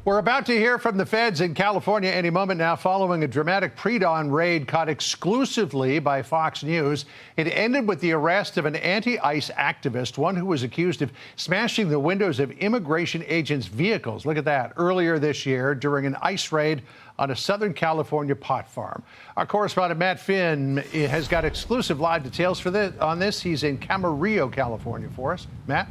We're about to hear from the feds in California any moment now following a dramatic pre-dawn raid caught exclusively by Fox News. It ended with the arrest of an anti-ICE activist, one who was accused of smashing the windows of immigration agents' vehicles. Look at that, earlier this year during an ICE raid on a Southern California pot farm. Our correspondent Matt Finn has got exclusive live details on this. He's in Camarillo, California for us. Matt?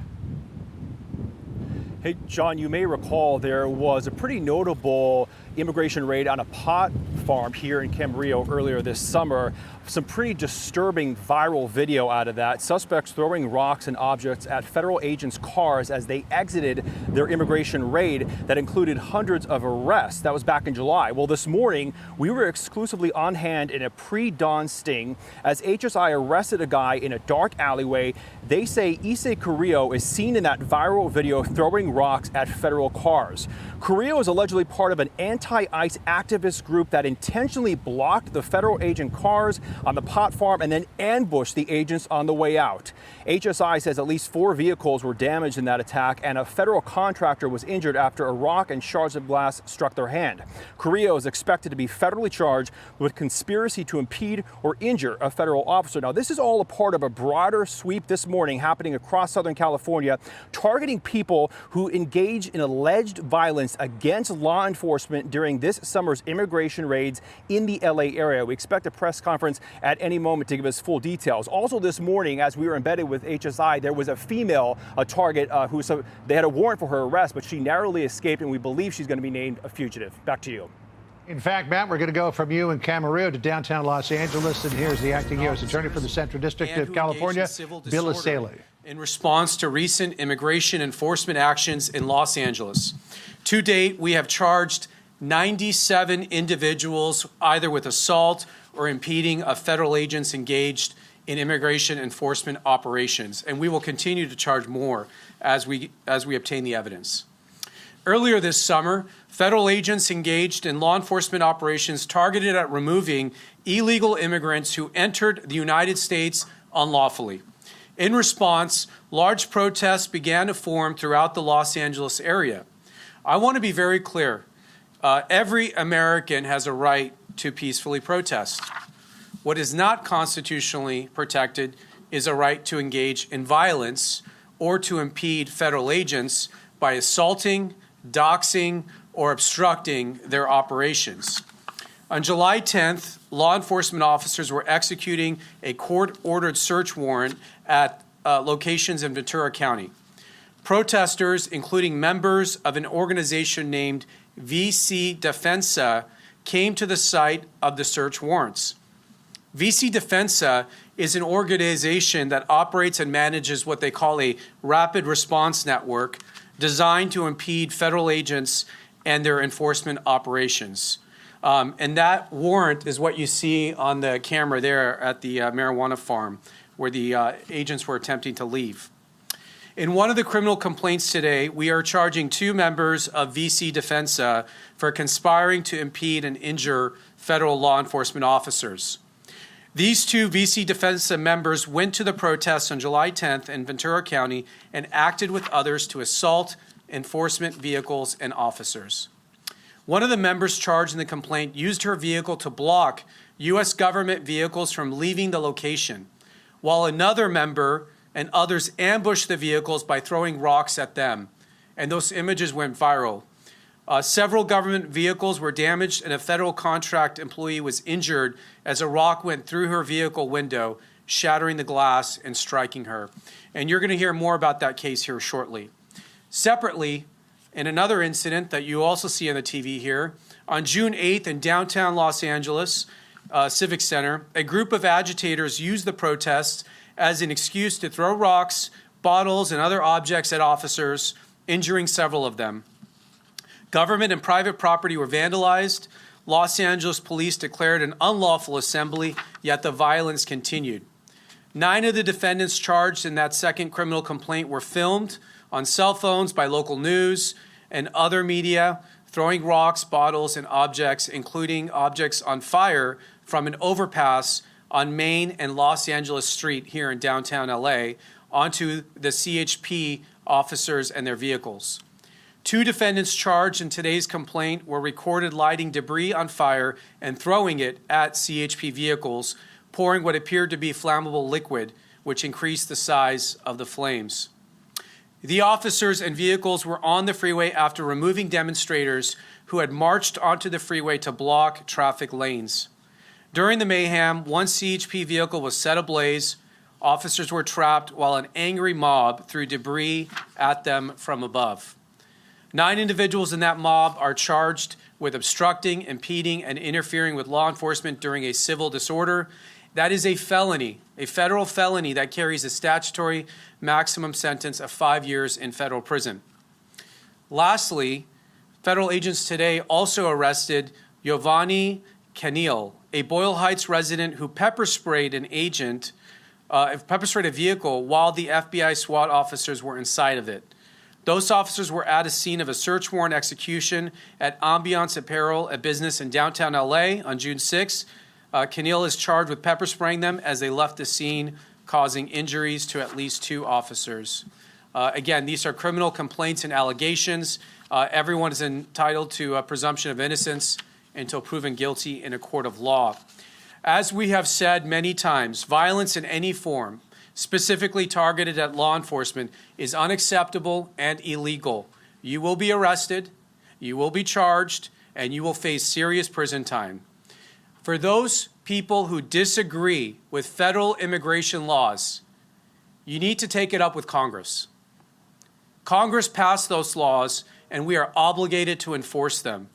Hey, John, you may recall there was a pretty notable immigration raid on a pot farm here in Camarillo earlier this summer. Some pretty disturbing viral video out of that. Suspects throwing rocks and objects at federal agents' cars as they exited their immigration raid that included hundreds of arrests. That was back in July. Well, this morning, we were exclusively on hand in a pre-dawn sting as HSI arrested a guy in a dark alleyway. They say I.C.E. Carrillo is seen in that viral video throwing rocks at federal cars. Carrillo is allegedly part of an anti-ICE activist group that intentionally blocked the federal agent cars on the pot farm and then ambushed the agents on the way out. HSI says at least 4 vehicles were damaged in that attack and a federal contractor was injured after a rock and shards of glass struck their hand. Carrillo is expected to be federally charged with conspiracy to impede or injure a federal officer. Now, this is all a part of a broader sweep this morning happening across Southern California, targeting people who engage in alleged violence against law enforcement during this summer's immigration raids in the LA area. We expect a press conference at any moment to give us full details. Also this morning, as we were embedded with HSI, there was a female, a target, they had a warrant for her arrest, but she narrowly escaped, and we believe she's going to be named a fugitive. Back to you. In fact, Matt, we're going to go from you in Camarillo to downtown Los Angeles, and here's the acting U.S. Attorney for the Central District of California, Bill Asale. In response to recent immigration enforcement actions in Los Angeles. To date, we have charged 97 individuals either with assault or impeding of federal agents engaged in immigration enforcement operations, and we will continue to charge more as we obtain the evidence. Earlier this summer, federal agents engaged in law enforcement operations targeted at removing illegal immigrants who entered the United States unlawfully. In response, large protests began to form throughout the Los Angeles area. I want to be very clear. Every American has a right to peacefully protest. What is not constitutionally protected is a right to engage in violence or to impede federal agents by assaulting, doxing, or obstructing their operations. On July 10th, law enforcement officers were executing a court-ordered search warrant at locations in Ventura County. Protesters, including members of an organization named V.C. Defensa, came to the site of the search warrants. V.C. Defensa is an organization that operates and manages what they call a rapid response network designed to impede federal agents and their enforcement operations. And that warrant is what you see on the camera there at the marijuana farm where the agents were attempting to leave. In one of the criminal complaints today, we are charging 2 members of V.C. Defensa for conspiring to impede and injure federal law enforcement officers. These 2 V.C. Defensa members went to the protests on July 10th in Ventura County and acted with others to assault enforcement vehicles and officers. One of the members charged in the complaint used her vehicle to block U.S. government vehicles from leaving the location, while another member and others ambushed the vehicles by throwing rocks at them, and those images went viral. Several government vehicles were damaged, and a federal contract employee was injured as a rock went through her vehicle window, shattering the glass and striking her. And you're going to hear more about that case here shortly. Separately, in another incident that you also see on the TV here, on June 8th in downtown Los Angeles Civic Center, a group of agitators used the protests as an excuse to throw rocks, bottles, and other objects at officers, injuring several of them. Government and private property were vandalized. Los Angeles police declared an unlawful assembly, yet the violence continued. 9 of the defendants charged in that second criminal complaint were filmed on cell phones by local news and other media, throwing rocks, bottles, and objects, including objects on fire from an overpass on Main and Los Angeles Street here in downtown LA onto the CHP officers and their vehicles. 2 defendants charged in today's complaint were recorded lighting debris on fire and throwing it at CHP vehicles, pouring what appeared to be flammable liquid, which increased the size of the flames. The officers and vehicles were on the freeway after removing demonstrators who had marched onto the freeway to block traffic lanes. During the mayhem, one CHP vehicle was set ablaze. Officers were trapped while an angry mob threw debris at them from above. 9 individuals in that mob are charged with obstructing, impeding, and interfering with law enforcement during a civil disorder. That is a felony, a federal felony that carries a statutory maximum sentence of 5 years in federal prison. Lastly, federal agents today also arrested Giovanni Canil, a Boyle Heights resident who pepper sprayed a vehicle while the FBI SWAT officers were inside of it. Those officers were at a scene of a search warrant execution at Ambiance Apparel, a business in downtown LA on June 6. Canil is charged with pepper spraying them as they left the scene, causing injuries to at least 2 officers. Again, these are criminal complaints and allegations. Everyone is entitled to a presumption of innocence until proven guilty in a court of law. As we have said many times, violence in any form, specifically targeted at law enforcement, is unacceptable and illegal. You will be arrested, you will be charged, and you will face serious prison time. For those people who disagree with federal immigration laws, you need to take it up with Congress. Congress passed those laws, and we are obligated to enforce them.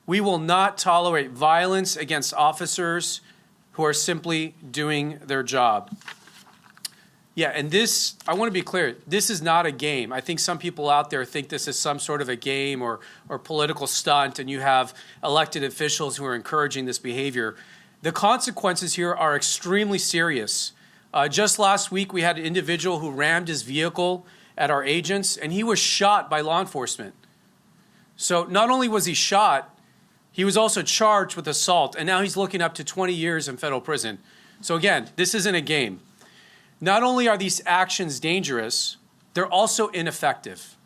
We will not tolerate violence against officers who are simply doing their job. Yeah, and this, I want to be clear, this is not a game. I think some people out there think this is some sort of a game or political stunt, and you have elected officials who are encouraging this behavior. The consequences here are extremely serious. Just last week, we had an individual who rammed his vehicle at our agents, and he was shot by law enforcement. So not only was he shot, he was also charged with assault, and now he's looking up to 20 years in federal prison. So again, this isn't a game. Not only are these actions dangerous, they're also ineffective.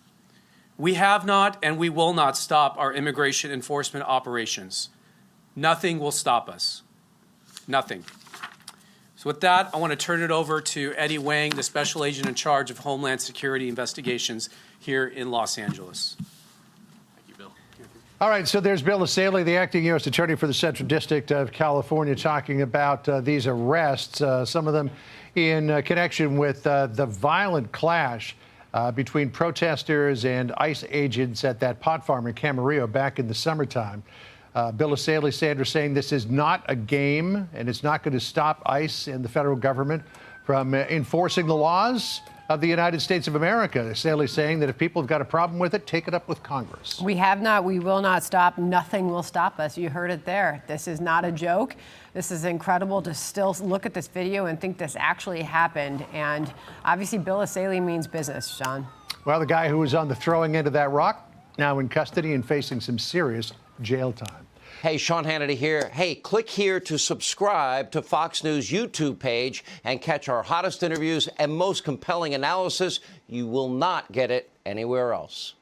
We have not and we will not stop our immigration enforcement operations. Nothing will stop us. Nothing. So with that, I want to turn it over to Eddie Wang, the Special Agent in charge of Homeland Security Investigations here in Los Angeles. All right, so there's Bill Asaley, the acting U.S. Attorney for the Central District of California, talking about these arrests, some of them in connection with the violent clash between protesters and ICE agents at that pot farm in Camarillo back in the summertime. Bill Asaley saying this is not a game and it's not going to stop ICE and the federal government from enforcing the laws of the United States of America. Asaley saying that if people have got a problem with it, take it up with Congress. We have not. We will not stop. Nothing will stop us. You heard it there. This is not a joke. This is incredible to still look at this video and think this actually happened. And obviously, Bill Asaley means business, Sean. Well, the guy who was on the throwing end of that rock, now in custody and facing some serious jail time. Hey, Sean Hannity here. Hey, click here to subscribe to Fox News YouTube page and catch our hottest interviews and most compelling analysis. You will not get it anywhere else.